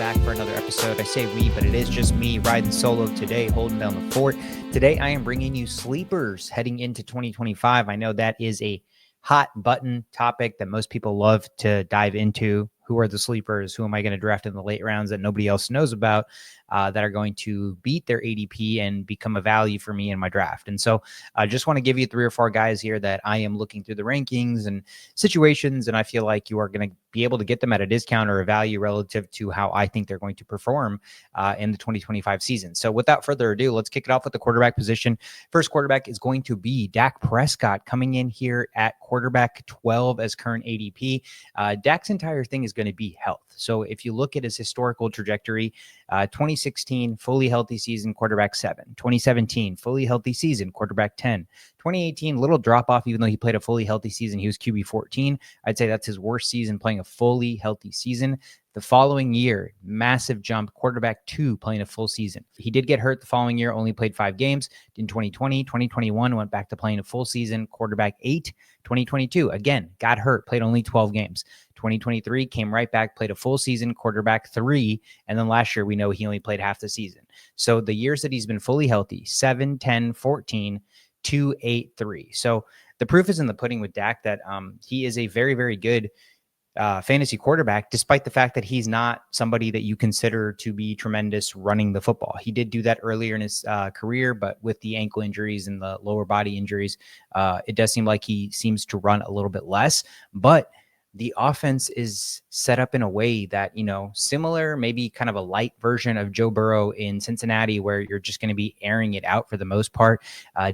back for another episode. I say we, but it is just me riding solo today, holding down the fort. Today, I am bringing you sleepers heading into 2025. I know that is a hot button topic that most people love to dive into. Who are the sleepers? Who am I going to draft in the late rounds that nobody else knows about that are going to beat their ADP and become a value for me in my draft? And so I just want to give you 3 or 4 guys here that I am looking through the rankings and situations, and I feel like you are going to be able to get them at a discount or a value relative to how I think they're going to perform in the 2025 season. So without further ado, let's kick it off with the quarterback position. First quarterback is going to be Dak Prescott, coming in here at quarterback 12 as current ADP. Dak's entire thing is going to be health. So if you look at his historical trajectory, 2016, fully healthy season, quarterback 7. 2017, fully healthy season, quarterback 10. 2018, little drop off, even though he played a fully healthy season. He was QB 14. I'd say that's his worst season playing a fully healthy season. The following year, massive jump, quarterback 2 playing a full season. He did get hurt the following year, only played 5 games. In 2020, 2021, went back to playing a full season, quarterback 8. 2022, again, got hurt, played only 12 games. 2023 came right back, played a full season, quarterback 3. And then last year, we know he only played half the season. So the years that he's been fully healthy, 7, 10, 14, 2, 8, 3. So the proof is in the pudding with Dak that he is a very, very good fantasy quarterback, despite the fact that he's not somebody that you consider to be tremendous running the football. He did do that earlier in his career, but with the ankle injuries and the lower body injuries, it does seem like he seems to run a little bit less. But the offense is set up in a way that, similar, maybe kind of a light version of Joe Burrow in Cincinnati, where you're just going to be airing it out for the most part.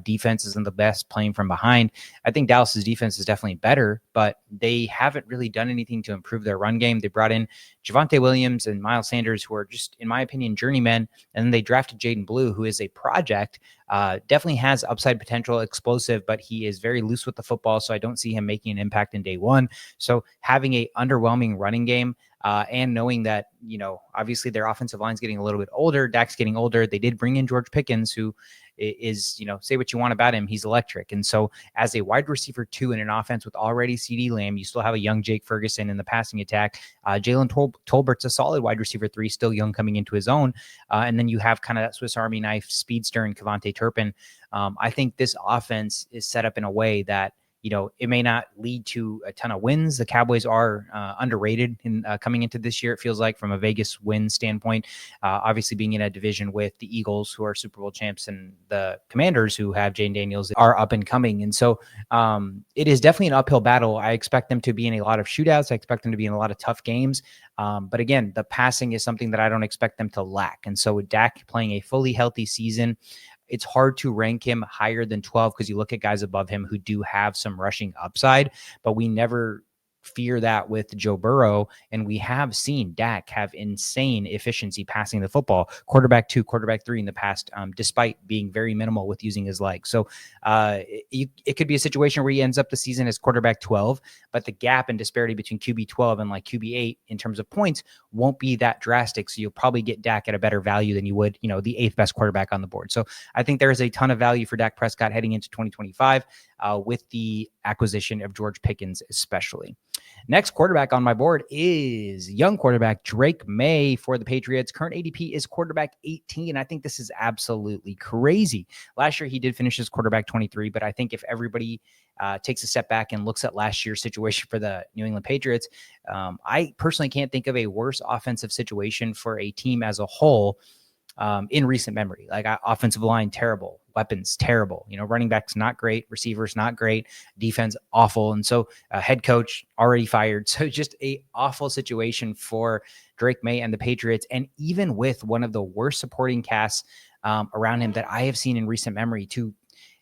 Defense isn't the best, playing from behind. I think Dallas's defense is definitely better, but they haven't really done anything to improve their run game. They brought in Javonte Williams and Miles Sanders, who are just, in my opinion, journeymen. And then they drafted Jaden Blue, who is a project, definitely has upside potential, explosive, but he is very loose with the football. So I don't see him making an impact in day one. So having a underwhelming running game and knowing that, obviously their offensive line's getting a little bit older, Dak's getting older. They did bring in George Pickens, who is, say what you want about him, he's electric. And so as a wide receiver 2 in an offense with already CeeDee Lamb, you still have a young Jake Ferguson in the passing attack. Jalen Tolbert's a solid wide receiver 3, still young, coming into his own. And then you have kind of that Swiss Army knife speedster in Kevontae Turpin. I think this offense is set up in a way that, it may not lead to a ton of wins. The Cowboys are underrated in coming into this year, it feels like, from a Vegas win standpoint. Obviously, being in a division with the Eagles, who are Super Bowl champs, and the Commanders, who have Jane Daniels, are up and coming. And so it is definitely an uphill battle. I expect them to be in a lot of shootouts. I expect them to be in a lot of tough games. But again, the passing is something that I don't expect them to lack. And so with Dak playing a fully healthy season, it's hard to rank him higher than 12 because you look at guys above him who do have some rushing upside, but we never fear that with Joe Burrow. And we have seen Dak have insane efficiency passing the football, quarterback 2, quarterback 3 in the past, despite being very minimal with using his legs. So it could be a situation where he ends up the season as quarterback 12, but the gap and disparity between QB 12 and like QB 8 in terms of points won't be that drastic. So you'll probably get Dak at a better value than you would, the 8th best quarterback on the board. So I think there is a ton of value for Dak Prescott heading into 2025 with the acquisition of George Pickens especially. Next quarterback on my board is young quarterback Drake Maye for the Patriots. Current ADP is quarterback 18. I think this is absolutely crazy. Last year, he did finish as quarterback 23, but I think if everybody takes a step back and looks at last year's situation for the New England Patriots, I personally can't think of a worse offensive situation for a team as a whole in recent memory. Like offensive line, terrible. Weapons, terrible. Running backs, not great. Receivers, not great. Defense, awful. And so head coach already fired. So just a awful situation for Drake Maye and the Patriots. And even with one of the worst supporting casts around him that I have seen in recent memory, to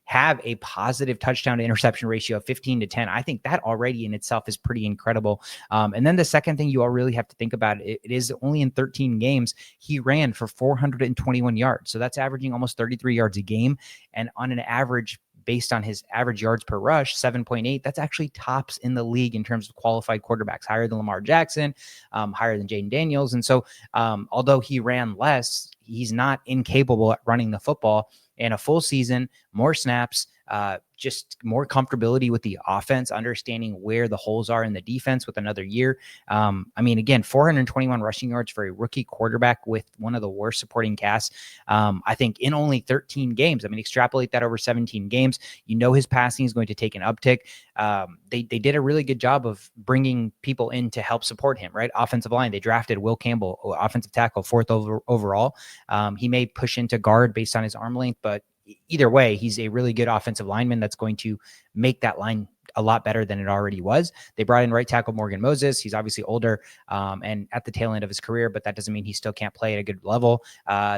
have a positive touchdown to interception ratio of 15-10. I think that already in itself is pretty incredible. And then the second thing you all really have to think about, it is only in 13 games, he ran for 421 yards. So that's averaging almost 33 yards a game. And on an average, based on his average yards per rush, 7.8, that's actually tops in the league in terms of qualified quarterbacks, higher than Lamar Jackson, higher than Jaden Daniels. And so although he ran less, he's not incapable at running the football. And a full season, more snaps, just more comfortability with the offense, understanding where the holes are in the defense with another year. I mean, again, 421 rushing yards for a rookie quarterback with one of the worst supporting casts. I think in only 13 games. I mean, extrapolate that over 17 games. His passing is going to take an uptick. They did a really good job of bringing people in to help support him, right? Offensive line, they drafted Will Campbell, offensive tackle, fourth overall. He may push into guard based on his arm length, but either way, he's a really good offensive lineman that's going to make that line a lot better than it already was. They brought in right tackle Morgan Moses. He's obviously older and at the tail end of his career, but that doesn't mean he still can't play at a good level.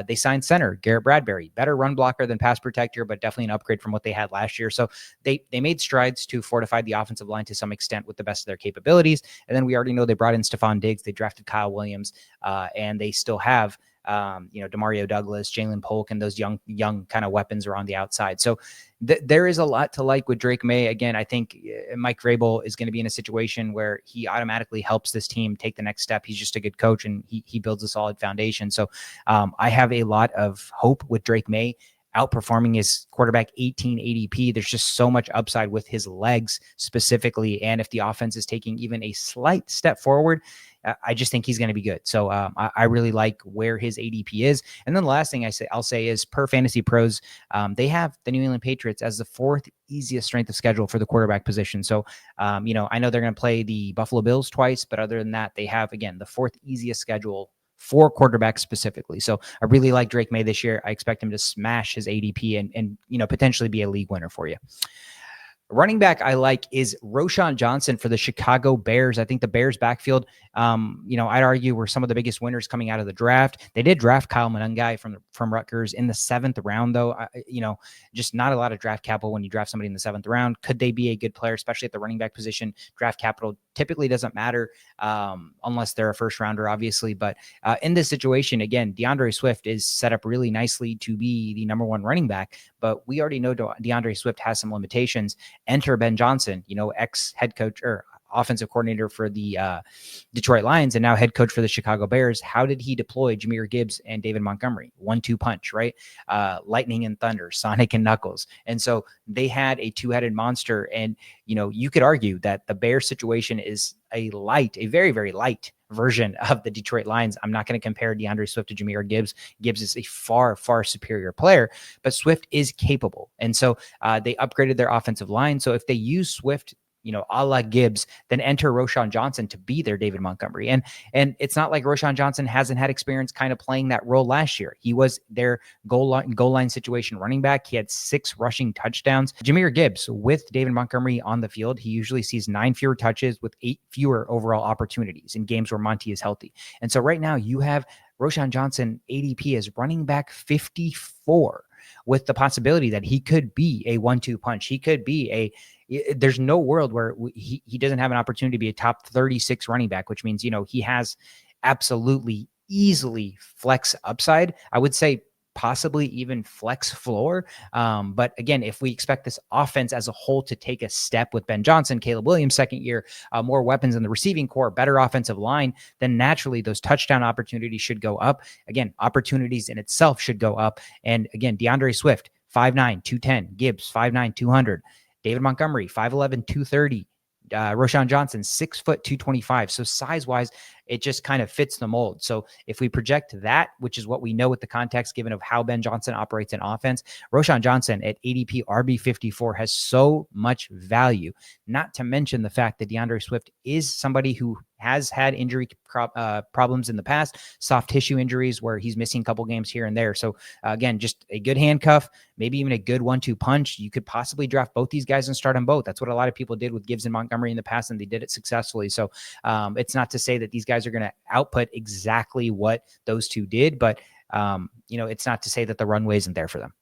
They signed center Garrett Bradbury, better run blocker than pass protector, but definitely an upgrade from what they had last year. So they made strides to fortify the offensive line to some extent with the best of their capabilities. And then we already know they brought in Stephon Diggs. They drafted Kyle Williams, and they still have Demario Douglas, Jalen Polk, and those young kind of weapons are on the outside. So there is a lot to like with Drake Maye. Again, I think Mike Vrabel is going to be in a situation where he automatically helps this team take the next step. He's just a good coach, and he builds a solid foundation. So I have a lot of hope with Drake Maye outperforming his quarterback 18 ADP. There's just so much upside with his legs specifically. And if the offense is taking even a slight step forward, I just think he's going to be good. So I really like where his ADP is. And then the last thing I'll say is per Fantasy Pros, they have the New England Patriots as the fourth easiest strength of schedule for the quarterback position. So, I know they're going to play the Buffalo Bills twice, but other than that, they have, again, the fourth easiest schedule for quarterbacks specifically. So I really like Drake Maye this year. I expect him to smash his ADP and potentially be a league winner for you. Running back I like is Roschon Johnson for the Chicago Bears. I think the Bears backfield, I'd argue were some of the biggest winners coming out of the draft. They did draft Kyle Monangai from Rutgers in the 7th round, though. Just not a lot of draft capital when you draft somebody in the 7th round. Could they be a good player, especially at the running back position? Draft capital typically doesn't matter unless they're a first rounder, obviously. But in this situation, again, DeAndre Swift is set up really nicely to be the number 1 running back. But we already know DeAndre Swift has some limitations. Enter Ben Johnson, ex-head coach or offensive coordinator for the Detroit Lions and now head coach for the Chicago Bears. How did he deploy Jahmyr Gibbs and David Montgomery? 1-2 punch, right? Lightning and thunder, Sonic and Knuckles. And so they had a two-headed monster. And, you could argue that the Bears situation is a very, very light version of the Detroit Lions. I'm not going to compare DeAndre Swift to Jahmyr Gibbs. Gibbs is a far, far superior player, but Swift is capable. And so they upgraded their offensive line. So if they use Swift, a la Gibbs, then enter Roschon Johnson to be their David Montgomery. And it's not like Roschon Johnson hasn't had experience kind of playing that role last year. He was their goal line situation running back. He had 6 rushing touchdowns. Jahmyr Gibbs with David Montgomery on the field, he usually sees 9 fewer touches with 8 fewer overall opportunities in games where Monty is healthy. And so right now you have Roschon Johnson ADP as running back 54 with the possibility that he could be a 1-2 punch. He could be there's no world where he doesn't have an opportunity to be a top 36 running back, which means, he has absolutely easily flex upside. I would say possibly even flex floor. But again, if we expect this offense as a whole to take a step with Ben Johnson, Caleb Williams, second year, more weapons in the receiving core, better offensive line, then naturally those touchdown opportunities should go up. Again, opportunities in itself should go up. And again, DeAndre Swift, 5'9", 210, Gibbs, 5'9", 200, David Montgomery, 5'11", 230, Roschon Johnson, 6 foot, 225. So size-wise, it just kind of fits the mold. So if we project that, which is what we know with the context given of how Ben Johnson operates in offense, Roschon Johnson at ADP RB54 has so much value, not to mention the fact that DeAndre Swift is somebody who has had injury problems in the past, soft tissue injuries where he's missing a couple games here and there. So again, just a good handcuff, maybe even a good 1-2 punch. You could possibly draft both these guys and start them both. That's what a lot of people did with Gibbs and Montgomery in the past, and they did it successfully. So it's not to say that these guys are going to output exactly what those two did, but it's not to say that the runway isn't there for them.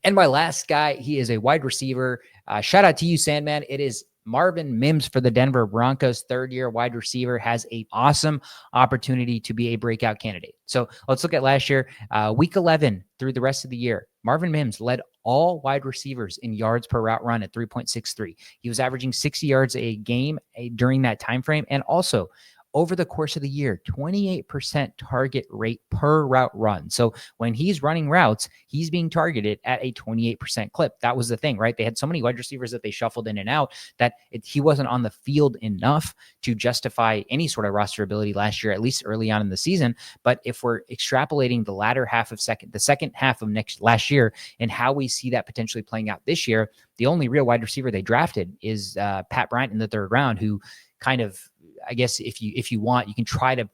And my last guy, he is a wide receiver. Shout out to you, Sandman. It is Marvin Mims for the Denver Broncos, third-year wide receiver, has an awesome opportunity to be a breakout candidate. So let's look at last year, week 11 through the rest of the year. Marvin Mims led all wide receivers in yards per route run at 3.63. He was averaging 60 yards a game during that time frame, and also over the course of the year, 28% target rate per route run. So when he's running routes, he's being targeted at a 28% clip. That was the thing, right? They had so many wide receivers that they shuffled in and out that he wasn't on the field enough to justify any sort of roster ability last year, at least early on in the season. But if we're extrapolating the second half of last year and how we see that potentially playing out this year, the only real wide receiver they drafted is Pat Bryant in the third round, who kind of, I guess if you want, you can try to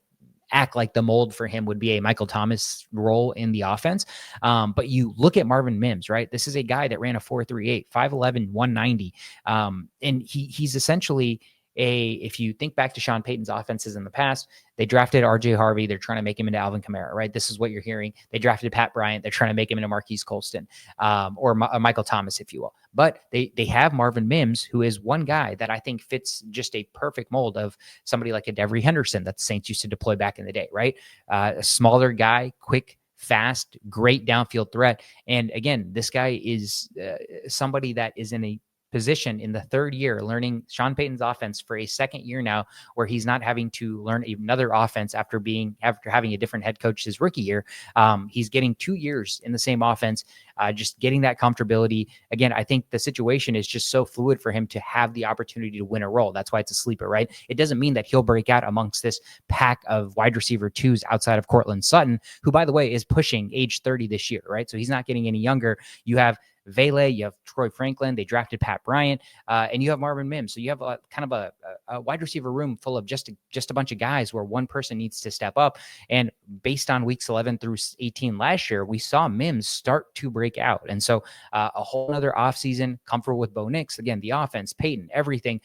act like the mold for him would be a Michael Thomas role in the offense. But you look at Marvin Mims, right? This is a guy that ran a 4.38, 5'11", 190. And he's essentially if you think back to Sean Payton's offenses in the past, they drafted RJ Harvey. They're trying to make him into Alvin Kamara, right? This is what you're hearing. They drafted Pat Bryant. They're trying to make him into Marquise Colston, or Michael Thomas, if you will. But they have Marvin Mims, who is one guy that I think fits just a perfect mold of somebody like a Devery Henderson that the Saints used to deploy back in the day, right? A smaller guy, quick, fast, great downfield threat. And again, this guy is somebody that is in a position in the third year learning Sean Payton's offense for a second year now, where he's not having to learn another offense after having a different head coach his rookie year. He's getting 2 years in the same offense, just getting that comfortability. Again, I think the situation is just so fluid for him to have the opportunity to win a role. That's why it's a sleeper, right? It doesn't mean that he'll break out amongst this pack of wide receiver twos outside of Cortland Sutton, who, by the way, is pushing age 30 this year, right? So he's not getting any younger. You have Vele, you have Troy Franklin, they drafted Pat Bryant, and you have Marvin Mims. So you have kind of a wide receiver room full of just a bunch of guys where one person needs to step up. And based on weeks 11 through 18 last year, we saw Mims start to break out. And so a whole other offseason, comfortable with Bo Nix, again, the offense, Peyton, everything.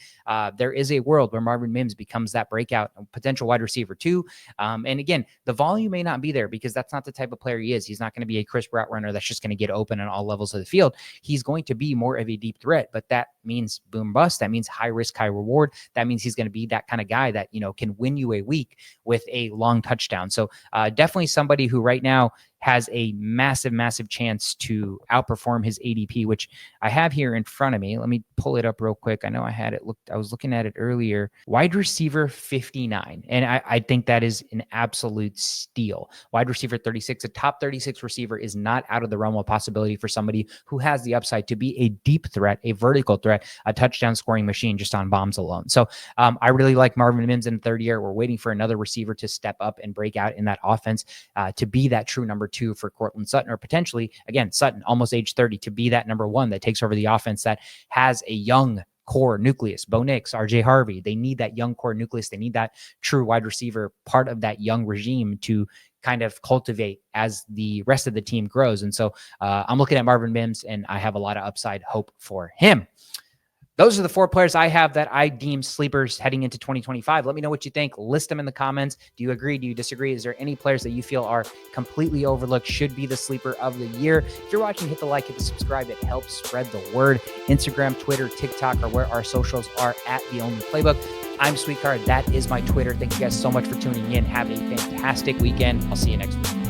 There is a world where Marvin Mims becomes that breakout potential wide receiver too. And again, the volume may not be there because that's not the type of player he is. He's not going to be a crisp route runner that's just going to get open on all levels of the field. He's going to be more of a deep threat, but that means boom bust. That means high risk, high reward. That means he's going to be that kind of guy that, can win you a week with a long touchdown. So definitely somebody who right now has a massive, massive chance to outperform his ADP, which I have here in front of me. Let me pull it up real quick. I know I was looking at it earlier. Wide receiver 59. And I think that is an absolute steal. Wide receiver 36, a top 36 receiver is not out of the realm of possibility for somebody who has the upside to be a deep threat, a vertical threat, a touchdown scoring machine just on bombs alone. So I really like Marvin Mims in the third year. We're waiting for another receiver to step up and break out in that offense to be that true number 2 for Cortland Sutton, or potentially, again, Sutton, almost age 30, to be that number 1 that takes over the offense that has a young core nucleus. Bo Nix, RJ Harvey, they need that young core nucleus. They need that true wide receiver, part of that young regime to kind of cultivate as the rest of the team grows. And so I'm looking at Marvin Mims, and I have a lot of upside hope for him. Those are the 4 players I have that I deem sleepers heading into 2025. Let me know what you think. List them in the comments. Do you agree? Do you disagree? Is there any players that you feel are completely overlooked, should be the sleeper of the year? If you're watching, hit the like, hit the subscribe. It helps spread the word. Instagram, Twitter, TikTok are where our socials are at The Only Playbook. I'm Sweet Card. That is my Twitter. Thank you guys so much for tuning in. Have a fantastic weekend. I'll see you next week.